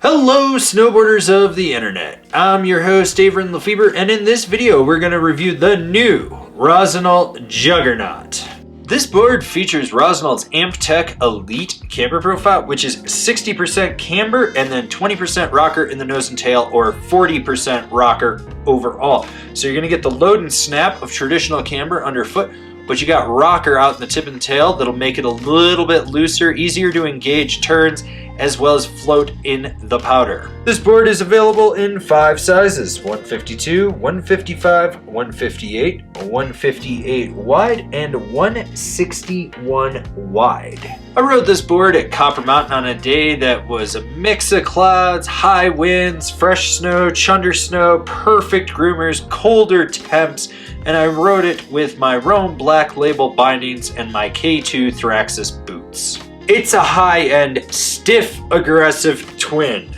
Hello snowboarders of the internet, I'm your host Avran LeFeber, and in this video we're going to review the new Rossignol Juggernaut. This board features Rossignol's AmpTech Elite camber profile, which is 60% camber and then 20% rocker in the nose and tail, or 40% rocker overall. So you're going to get the load and snap of traditional camber underfoot, but you got rocker out in the tip and tail that'll make it a little bit looser, easier to engage turns, as well as float in the powder. This board is available in 5 sizes, 152, 155, 158, 158 wide, and 161 wide. I rode this board at Copper Mountain on a day that was a mix of clouds, high winds, fresh snow, chunder snow, perfect groomers, colder temps, and I rode it with my Rome Black Label bindings and my K2 Thraxis boots. It's a high-end, stiff, aggressive twin.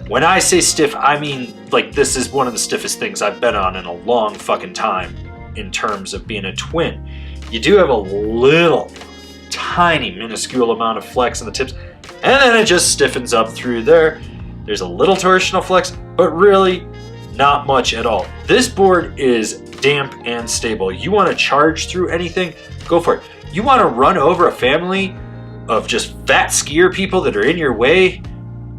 When I say stiff, I mean like this is one of the stiffest things I've been on in a long fucking time in terms of being a twin. You do have a little, tiny, minuscule amount of flex in the tips, and then it just stiffens up through there. There's a little torsional flex, but really not much at all. This board is damp and stable. You want to charge through anything, go for it. You want to run over a family of just fat skier people that are in your way,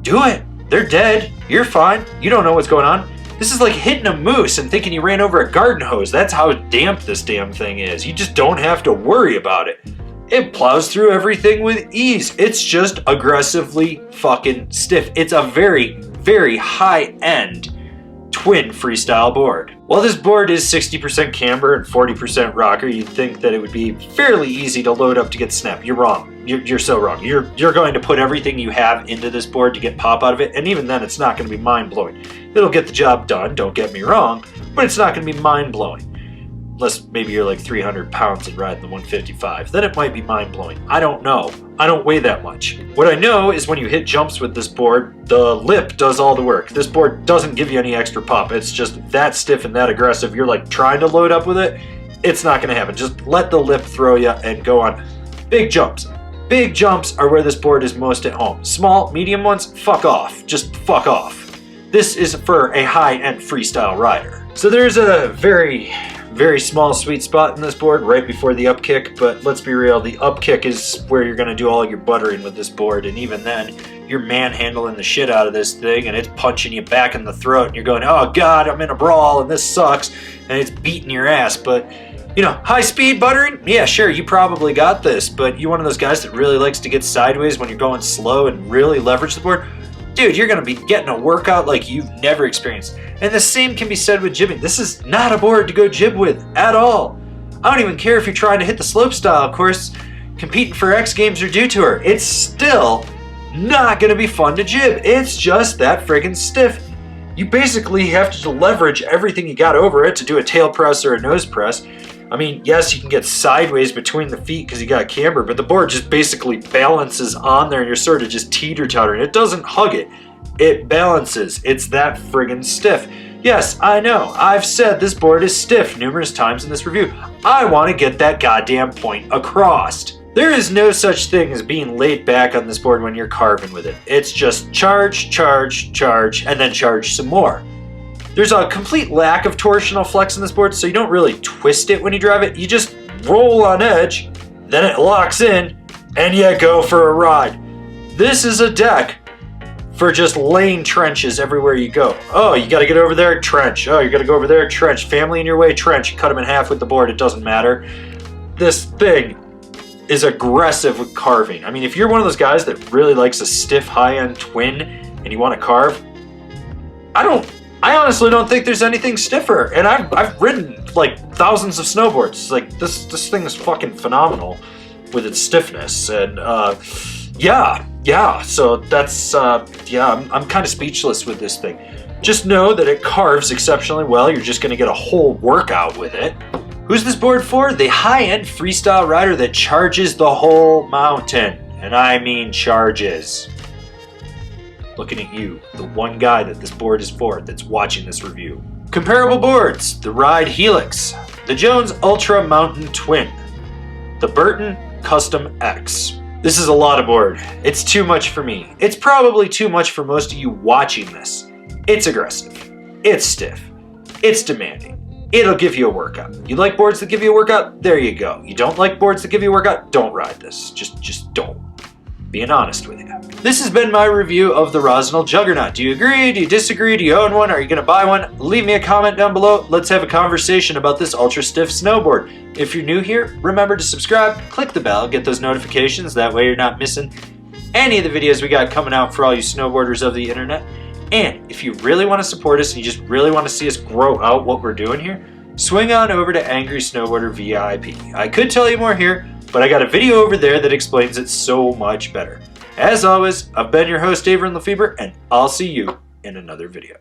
do it. They're dead. You're fine. You don't know what's going on. This is like hitting a moose and thinking you ran over a garden hose. That's how damp this damn thing is. You just don't have to worry about it. It plows through everything with ease. It's just aggressively fucking stiff. It's a very, very high-end twin freestyle board. While this board is 60% camber and 40% rocker, you'd think that it would be fairly easy to load up to get snap. You're wrong. You're so wrong. You're going to put everything you have into this board to get pop out of it, and even then it's not going to be mind-blowing. It'll get the job done, don't get me wrong, but it's not going to be mind-blowing. Unless maybe you're like 300 pounds and riding the 155. Then it might be mind-blowing. I don't know. I don't weigh that much. What I know is when you hit jumps with this board, the lip does all the work. This board doesn't give you any extra pop. It's just that stiff and that aggressive. You're like trying to load up with it. It's not going to happen. Just let the lip throw you and go on big jumps. Big jumps are where this board is most at home. Small, medium ones, fuck off. Just fuck off. This is for a high-end freestyle rider. So there's a very small sweet spot in this board right before the up kick, but let's be real, the up kick is where you're going to do all your buttering with this board, and even then you're manhandling the shit out of this thing and it's punching you back in the throat and you're going, oh god, I'm in a brawl and this sucks, and it's beating your ass. But you know, high speed buttering, yeah sure, you probably got this, but you one of those guys that really likes to get sideways when you're going slow and really leverage the board, dude, you're going to be getting a workout like you've never experienced. And the same can be said with jibbing. This is not a board to go jib with at all. I don't even care if you're trying to hit the slopestyle course, competing for X Games or Dew Tour. It's still not going to be fun to jib. It's just that friggin' stiff. You basically have to leverage everything you got over it to do a tail press or a nose press. I mean, yes, you can get sideways between the feet because you got camber, but the board just basically balances on there and you're sort of just teeter-tottering. It doesn't hug it. It balances. It's that friggin' stiff. Yes, I know. I've said this board is stiff numerous times in this review. I want to get that goddamn point across. There is no such thing as being laid back on this board when you're carving with it. It's just charge, charge, charge, and then charge some more. There's a complete lack of torsional flex in this board, so you don't really twist it when you drive it. You just roll on edge, then it locks in, and you go for a ride. This is a deck for just laying trenches everywhere you go. Oh, you gotta get over there, trench. Oh, you gotta go over there, trench. Family in your way, trench. Cut them in half with the board, it doesn't matter. This thing is aggressive with carving. I mean, if you're one of those guys that really likes a stiff high-end twin and you want to carve, I honestly don't think there's anything stiffer. And I've ridden like thousands of snowboards. Like this thing is fucking phenomenal with its stiffness. And yeah. So that's I'm kind of speechless with this thing. Just know that it carves exceptionally well. You're just gonna get a whole workout with it. Who's this board for? The high-end freestyle rider that charges the whole mountain. And I mean charges. Looking at you, the one guy that this board is for that's watching this review. Comparable boards: the Ride Helix, the Jones Ultra Mountain Twin, the Burton Custom X, This is a lot of board. It's too much for me. It's probably too much for most of you watching this. It's aggressive. It's stiff. It's demanding. It'll give you a workout. You like boards that give you a workout? There you go. You don't like boards that give you a workout? Don't ride this. Just don't. Being honest with you. This has been my review of the Rossignol Juggernaut. Do you agree? Do you disagree? Do you own one? Are you going to buy one? Leave me a comment down below. Let's have a conversation about this ultra stiff snowboard. If you're new here, remember to subscribe, click the bell, get those notifications. That way you're not missing any of the videos we got coming out for all you snowboarders of the internet. And if you really want to support us and you just really want to see us grow out what we're doing here, swing on over to Angry Snowboarder VIP. I could tell you more here, but I got a video over there that explains it so much better. As always, I've been your host, Avran LeFeber, and I'll see you in another video.